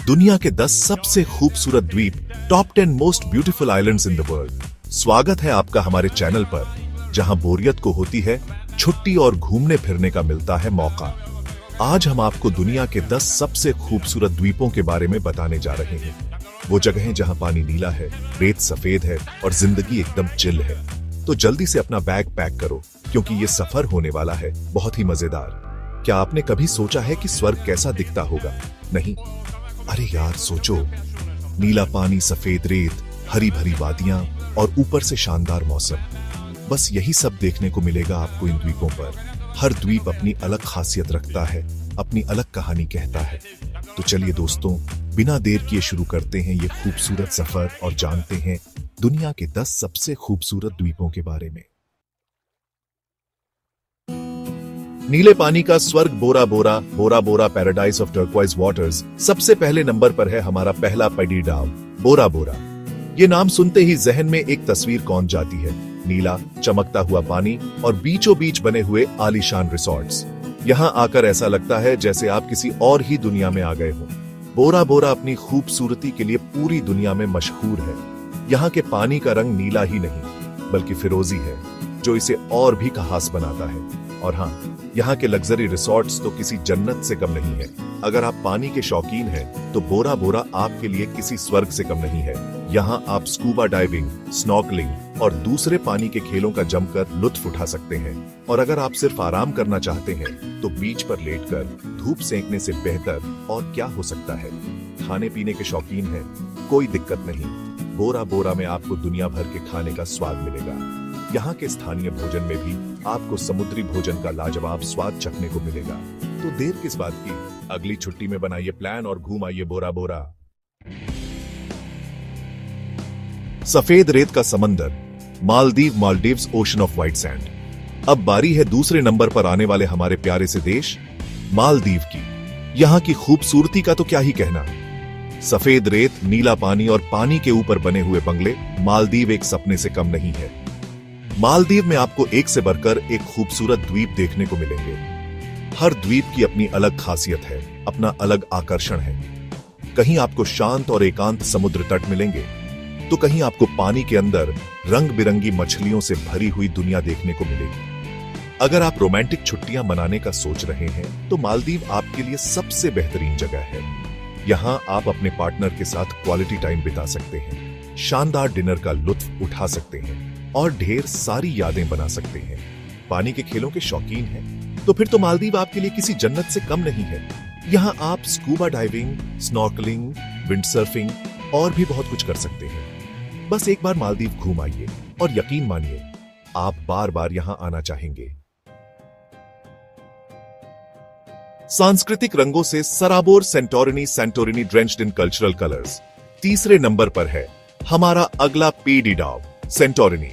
दुनिया के 10 सबसे खूबसूरत द्वीप, top 10 most beautiful islands in the world. स्वागत है आपका हमारे चैनल पर, जहां बोरियत को होती है छुट्टी और घूमने फिरने का मिलता है मौका। आज हम आपको दुनिया के 10 सबसे खूबसूरत द्वीपों के बारे में बताने जा रहे हैं। वो जगहें जहां पानी नीला है, रेत सफेद है और जिंदगी एकदम चिल है। तो जल्दी से अपना बैग पैक करो, क्योंकि ये सफर होने वाला है बहुत ही मजेदार। क्या आपने कभी सोचा है कि स्वर्ग कैसा दिखता होगा? नहीं? अरे यार सोचो, नीला पानी, सफेद रेत, हरी भरी वादियां और ऊपर से शानदार मौसम। बस यही सब देखने को मिलेगा आपको इन द्वीपों पर। हर द्वीप अपनी अलग खासियत रखता है, अपनी अलग कहानी कहता है। तो चलिए दोस्तों, बिना देर किए शुरू करते हैं ये खूबसूरत सफर और जानते हैं दुनिया के 10 सबसे खूबसूरत द्वीपों के बारे में। नीले पानी का स्वर्ग बोरा बोरा, बोरा बोरा पैराडाइज ऑफ टर्क्वाइज वाटर्स। सबसे पहले नंबर पर है हमारा पहला पैडी डाव, बोरा बोरा। ये नाम सुनते ही जहन में एक तस्वीर कौन जाती है, नीला चमकता हुआ पानी और बीचों बीच बने हुए आलीशान रिसोर्ट्स। यहाँ आकर ऐसा लगता है जैसे आप किसी और ही दुनिया में आ गए हो। बोरा बोरा अपनी खूबसूरती के लिए पूरी दुनिया में मशहूर है। यहाँ के पानी का रंग नीला ही नहीं बल्कि फिरोजी है, जो इसे और भी खास बनाता है। और हाँ, यहाँ के लग्जरी रिसोर्ट्स तो किसी जन्नत से कम नहीं है। अगर आप पानी के शौकीन हैं, तो बोरा बोरा आपके लिए किसी स्वर्ग से कम नहीं है। यहाँ आप स्कूबा डाइविंग, स्नॉर्कलिंग और दूसरे पानी के खेलों का जमकर लुत्फ उठा सकते हैं। और अगर आप सिर्फ आराम करना चाहते हैं, तो बीच पर लेटकर धूप सेंकने से बेहतर और क्या हो सकता है। खाने पीने के शौकीन हैं, कोई दिक्कत नहीं। बोरा बोरा में आपको दुनिया भर के खाने का स्वाद मिलेगा। यहाँ के स्थानीय भोजन में भी आपको समुद्री भोजन का लाजवाब स्वाद चखने को मिलेगा। तो देर किस बात की, अगली छुट्टी में बनाइए प्लान और घूम आइए बोरा बोरा। सफेद रेत का समंदर, Maldives ocean of white sand. अब बारी है दूसरे नंबर पर आने वाले हमारे प्यारे से देश मालदीव की। यहाँ की खूबसूरती का तो क्या ही कहना। सफेद रेत, नीला पानी और पानी के ऊपर बने हुए बंगले, मालदीव एक सपने से कम नहीं है। मालदीव में आपको एक से बढ़कर एक खूबसूरत द्वीप देखने को मिलेंगे। हर द्वीप की अपनी अलग खासियत है, अपना अलग आकर्षण है। कहीं आपको शांत और एकांत समुद्र तट मिलेंगे, तो कहीं आपको पानी के अंदर रंग बिरंगी मछलियों से भरी हुई दुनिया देखने को मिलेगी। अगर आप रोमांटिक छुट्टियां मनाने का सोच रहे हैं, तो मालदीव आपके लिए सबसे बेहतरीन जगह है। यहाँ आप अपने पार्टनर के साथ क्वालिटी टाइम बिता सकते हैं, शानदार डिनर का लुत्फ उठा सकते हैं और ढेर सारी यादें बना सकते हैं। पानी के खेलों के शौकीन हैं, तो फिर तो मालदीव आपके लिए किसी जन्नत से कम नहीं है। यहाँ आप स्कूबा डाइविंग, स्नॉर्कलिंग, विंडसर्फिंग और भी बहुत कुछ कर सकते हैं। बस एक बार मालदीव घूम आइए और यकीन मानिए, आप बार बार यहाँ आना चाहेंगे। सांस्कृतिक रंगों से सराबोर सेंटोरिनी ड्रेंच्ड इन कल्चरल कलर्स। तीसरे नंबर पर है हमारा अगला पैडी डाव, सेंटोरिनी।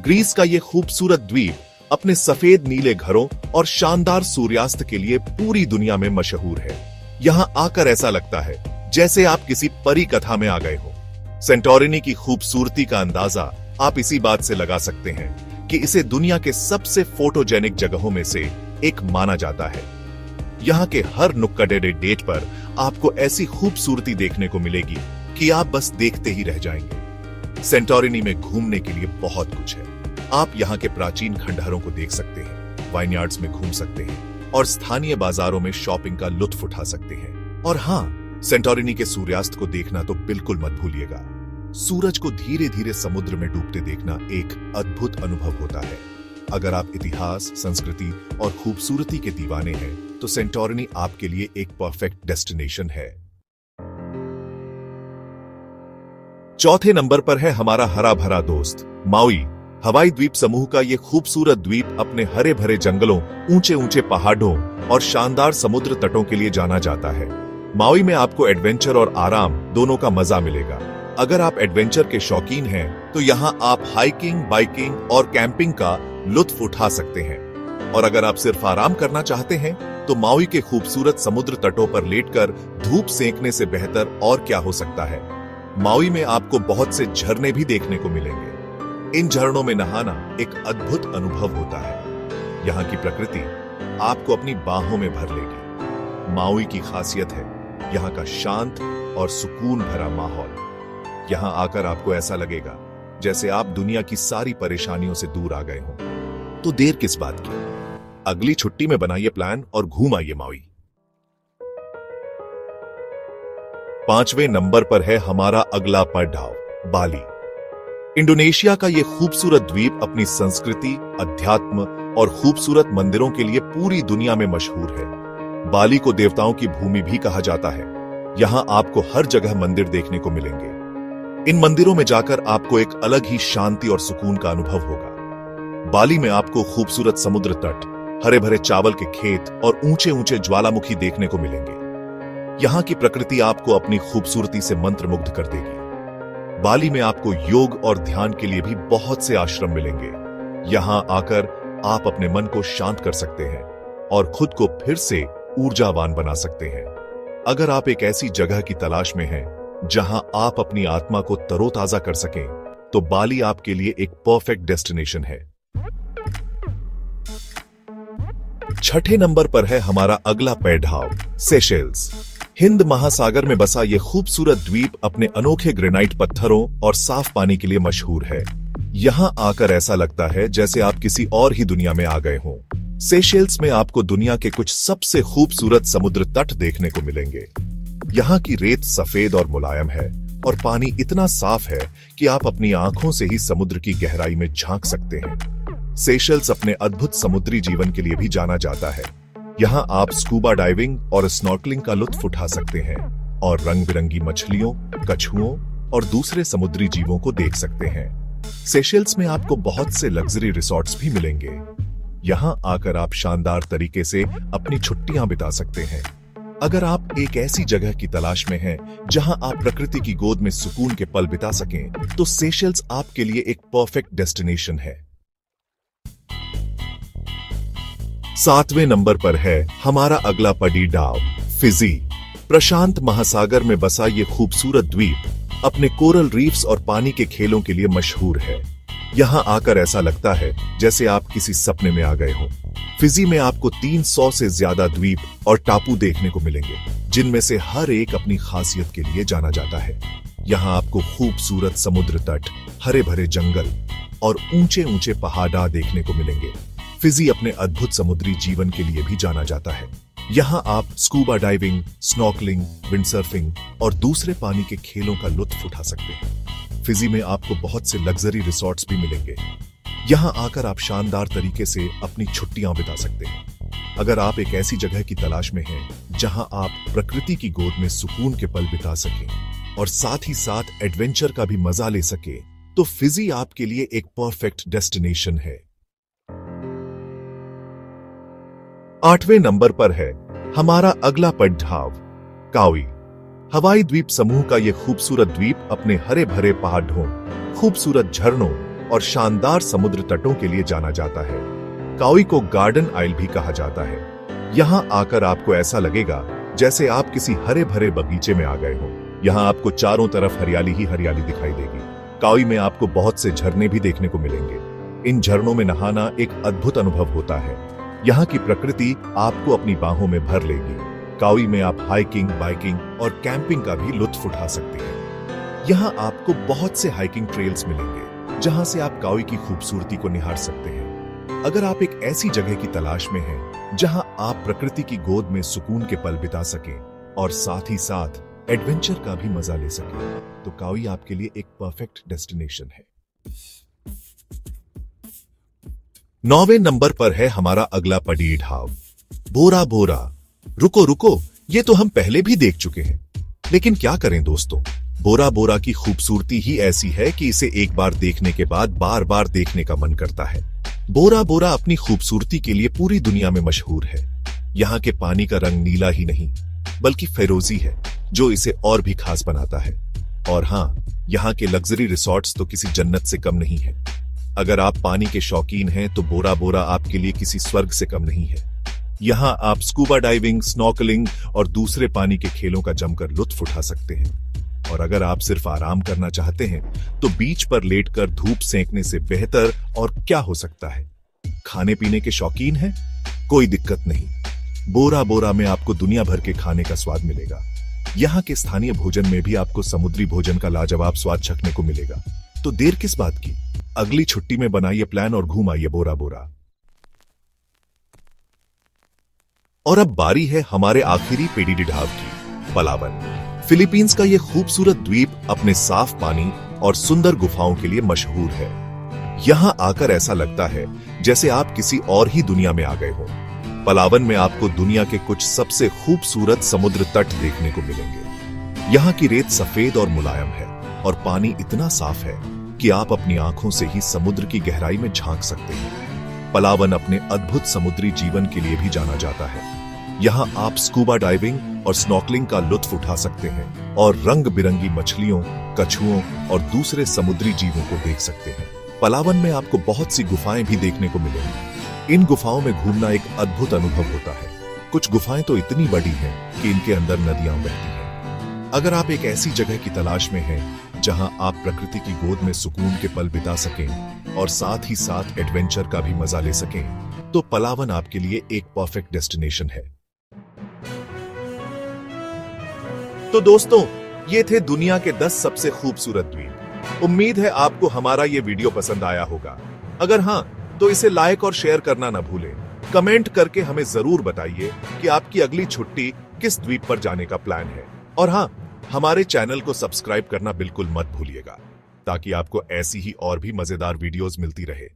ग्रीस का यह खूबसूरत द्वीप अपने सफेद नीले घरों और शानदार सूर्यास्त के लिए पूरी दुनिया में मशहूर है। यहां आकर ऐसा लगता है जैसे आप किसी परी कथा में आ गए हो। सेंटोरिनी की खूबसूरती का अंदाजा आप इसी बात से लगा सकते हैं कि इसे दुनिया के सबसे फोटोजेनिक जगहों में से एक माना जाता है। यहाँ के हर नुक्कड़ डेट पर आपको ऐसी खूबसूरती देखने को मिलेगी कि आप बस देखते ही रह जाएंगे। सेंटोरिनी में घूमने के लिए बहुत कुछ है। आप यहाँ के प्राचीन खंडहरों को देख सकते हैं, वाइनयार्ड्स में घूम सकते हैं और स्थानीय बाजारों में शॉपिंग का लुत्फ उठा सकते हैं। और हाँ, सेंटोरिनी के सूर्यास्त को देखना तो बिल्कुल मत भूलिएगा। सूरज को धीरे धीरे समुद्र में डूबते देखना एक अद्भुत अनुभव होता है। अगर आप इतिहास, संस्कृति और खूबसूरती के दीवाने हैं, तो सेंटोरिनी आपके लिए एक परफेक्ट डेस्टिनेशन है। चौथे नंबर पर है हमारा हरा भरा दोस्त माउई। हवाई द्वीप समूह का यह खूबसूरत द्वीप अपने हरे भरे जंगलों, ऊंचे ऊंचे पहाड़ों और शानदार समुद्र तटों के लिए जाना जाता है। माउई में आपको एडवेंचर और आराम दोनों का मजा मिलेगा। अगर आप एडवेंचर के शौकीन हैं, तो यहाँ आप हाइकिंग, बाइकिंग और कैंपिंग का लुत्फ उठा सकते हैं। और अगर आप सिर्फ आराम करना चाहते हैं, तो माउई के खूबसूरत समुद्र तटों पर लेटकर धूप सेंकने से बेहतर और क्या हो सकता है। माउई में आपको बहुत से झरने भी देखने को मिलेंगे। इन झरनों में नहाना एक अद्भुत अनुभव होता है। यहाँ की प्रकृति आपको अपनी बाहों में भर लेगी। माउई की खासियत है यहाँ का शांत और सुकून भरा माहौल। यहाँ आकर आपको ऐसा लगेगा जैसे आप दुनिया की सारी परेशानियों से दूर आ गए हों। तो देर किस बात की, अगली छुट्टी में बनाइए प्लान और घूम आइए माउई। 5वें नंबर पर है हमारा अगला पड़ाव, बाली। इंडोनेशिया का यह खूबसूरत द्वीप अपनी संस्कृति, अध्यात्म और खूबसूरत मंदिरों के लिए पूरी दुनिया में मशहूर है। बाली को देवताओं की भूमि भी कहा जाता है। यहां आपको हर जगह मंदिर देखने को मिलेंगे। इन मंदिरों में जाकर आपको एक अलग ही शांति और सुकून का अनुभव होगा। बाली में आपको खूबसूरत समुद्र तट, हरे भरे चावल के खेत और ऊंचे ऊंचे ज्वालामुखी देखने को मिलेंगे। यहां की प्रकृति आपको अपनी खूबसूरती से मंत्रमुग्ध कर देगी। बाली में आपको योग और ध्यान के लिए भी बहुत से आश्रम मिलेंगे। यहां आकर आप अपने मन को शांत कर सकते हैं और खुद को फिर से ऊर्जावान बना सकते हैं। अगर आप एक ऐसी जगह की तलाश में हैं जहां आप अपनी आत्मा को तरोताजा कर सकें, तो बाली आपके लिए एक परफेक्ट डेस्टिनेशन है। 6ठे नंबर पर है हमारा अगला पड़ाव, सेशेल्स। हिंद महासागर में बसा यह खूबसूरत द्वीप अपने अनोखे ग्रेनाइट पत्थरों और साफ पानी के लिए मशहूर है। यहां आकर ऐसा लगता है जैसे आप किसी और ही दुनिया में आ गए हों। सेशेल्स में आपको दुनिया के कुछ सबसे खूबसूरत समुद्र तट देखने को मिलेंगे। यहाँ की रेत सफेद और मुलायम है और पानी इतना साफ है कि आप अपनी आंखों से ही समुद्र की गहराई में झांक सकते हैं। सेशेल्स अपने अद्भुत समुद्री जीवन के लिए भी जाना जाता है। यहाँ आप स्कूबा डाइविंग और स्नॉर्कलिंग का लुत्फ उठा सकते हैं और रंग बिरंगी मछलियों, कछुओं और दूसरे समुद्री जीवों को देख सकते हैं। सेशेल्स में आपको बहुत से लग्जरी रिसोर्ट्स भी मिलेंगे। यहाँ आकर आप शानदार तरीके से अपनी छुट्टियां बिता सकते हैं। अगर आप एक ऐसी जगह की तलाश में हैं जहां आप प्रकृति की गोद में सुकून के पल बिता सकें, तो सेशेल्स आपके लिए एक परफेक्ट डेस्टिनेशन है। 7वें नंबर पर है हमारा अगला पड़ाव, फिजी। प्रशांत महासागर में बसा ये खूबसूरत द्वीप अपने कोरल रीफ्स और पानी के खेलों के लिए मशहूर है। यहां आकर ऐसा लगता है जैसे आप किसी सपने में आ गए हों। फिजी में आपको 300 से ज्यादा द्वीप और टापू देखने को मिलेंगे, जिनमें से हर एक अपनी खासियत के लिए जाना जाता है। यहां आपको खूबसूरत समुद्र तट, हरे भरे जंगल और ऊंचे ऊंचे पहाड़ देखने को मिलेंगे। फिजी अपने अद्भुत समुद्री जीवन के लिए भी जाना जाता है। यहां आप स्कूबा डाइविंग, स्नॉर्कलिंग, विंडसर्फिंग और दूसरे पानी के खेलों का लुत्फ उठा सकते हैं। फिजी में आपको बहुत से लग्जरी रिसोर्ट्स भी मिलेंगे। यहां आकर आप शानदार तरीके से अपनी छुट्टियां बिता सकते हैं। अगर आप एक ऐसी जगह की तलाश में हैं जहां आप प्रकृति की गोद में सुकून के पल बिता सकें और साथ ही साथ एडवेंचर का भी मजा ले सके, तो फिजी आपके लिए एक परफेक्ट डेस्टिनेशन है। 8वें नंबर पर है हमारा अगला पड़ाव, काउई। हवाई द्वीप समूह का यह खूबसूरत द्वीप अपने हरे भरे पहाड़ों, खूबसूरत झरनों और शानदार समुद्र तटों के लिए जाना जाता है। काउई को गार्डन आइल भी कहा जाता है। यहां आकर आपको ऐसा लगेगा जैसे आप किसी हरे भरे बगीचे में आ गए हो। यहां आपको चारों तरफ हरियाली ही हरियाली दिखाई देगी। काउई में आपको बहुत से झरने भी देखने को मिलेंगे। इन झरनों में नहाना एक अद्भुत अनुभव होता है। यहाँ की प्रकृति आपको अपनी बाहों में भर लेगी। काउई में आप हाइकिंग, बाइकिंग और कैंपिंग का भी लुत्फ उठा सकते हैं। यहाँ आपको बहुत से हाइकिंग ट्रेल्स मिलेंगे जहां से आप काउई की खूबसूरती को निहार सकते हैं। अगर आप एक ऐसी जगह की तलाश में हैं जहां आप प्रकृति की गोद में सुकून के पल बिता सकें और साथ ही साथ एडवेंचर का भी मजा ले सकें, तो काउई आपके लिए एक परफेक्ट डेस्टिनेशन है। 9वें नंबर पर है हमारा अगला पड़ाव, बोरा बोरा। रुको रुको, ये तो हम पहले भी देख चुके हैं, लेकिन क्या करें दोस्तों, बोरा बोरा की खूबसूरती ही ऐसी है कि इसे एक बार देखने के बाद बार बार देखने का मन करता है। बोरा बोरा अपनी खूबसूरती के लिए पूरी दुनिया में मशहूर है। यहाँ के पानी का रंग नीला ही नहीं बल्कि फिरोजी है, जो इसे और भी खास बनाता है। और हाँ, यहाँ के लग्जरी रिसोर्ट्स तो किसी जन्नत से कम नहीं है। अगर आप पानी के शौकीन हैं तो बोरा बोरा आपके लिए किसी स्वर्ग से कम नहीं है। यहाँ आप स्कूबा डाइविंग, स्नॉर्कलिंग और दूसरे पानी के खेलों का जमकर लुत्फ उठा सकते हैं। और अगर आप सिर्फ आराम करना चाहते हैं तो बीच पर लेटकर धूप सेंकने से बेहतर और क्या हो सकता है। खाने पीने के शौकीन हैं? कोई दिक्कत नहीं, बोरा बोरा में आपको दुनिया भर के खाने का स्वाद मिलेगा। यहाँ के स्थानीय भोजन में भी आपको समुद्री भोजन का लाजवाब स्वाद चखने को मिलेगा। तो देर किस बात की, अगली छुट्टी में बनाइए प्लान और घूम आइए बोरा बोरा। और अब बारी है हमारे आखिरी पेडी ढाब की, पलावन। फिलीपींस का यह खूबसूरत द्वीप अपने साफ पानी और सुंदर गुफाओं के लिए मशहूर है। यहां आकर ऐसा लगता है जैसे आप किसी और ही दुनिया में आ गए हो। पलावन में आपको दुनिया के कुछ सबसे खूबसूरत समुद्र तट देखने को मिलेंगे। यहाँ की रेत सफेद और मुलायम है और पानी इतना साफ है कि आप अपनी आंखों से ही समुद्र की गहराई में झांक सकते हैं। पलावन अपने अद्भुत समुद्री जीवन के लिए भी जाना जाता है। यहाँ आप स्कूबा डाइविंग और स्नॉर्कलिंग का लुत्फ उठा सकते हैं और रंग बिरंगी मछलियों, कछुओं और दूसरे समुद्री जीवों को देख सकते हैं। पलावन में आपको बहुत सी गुफाएं भी देखने को मिलेंगी। इन गुफाओं में घूमना एक अद्भुत अनुभव होता है। कुछ गुफाएं तो इतनी बड़ी हैं कि इनके अंदर नदियां बहती हैं। अगर आप एक ऐसी जगह की तलाश में हैं जहां आप प्रकृति की गोद में सुकून के पल बिता सकें और साथ ही साथ एडवेंचर का भी मजा ले सकें, तो पलावन आपके लिए एक परफेक्ट डेस्टिनेशन है। तो दोस्तों, ये थे दुनिया के 10 सबसे खूबसूरत द्वीप। उम्मीद है आपको हमारा ये वीडियो पसंद आया होगा। अगर हाँ, तो इसे लाइक और शेयर करना न भूलें। कमेंट करके हमें जरूर बताइए कि आपकी अगली छुट्टी किस द्वीप पर जाने का प्लान है। और हाँ, हमारे चैनल को सब्सक्राइब करना बिल्कुल मत भूलिएगा, ताकि आपको ऐसी ही और भी मजेदार वीडियोस मिलती रहे।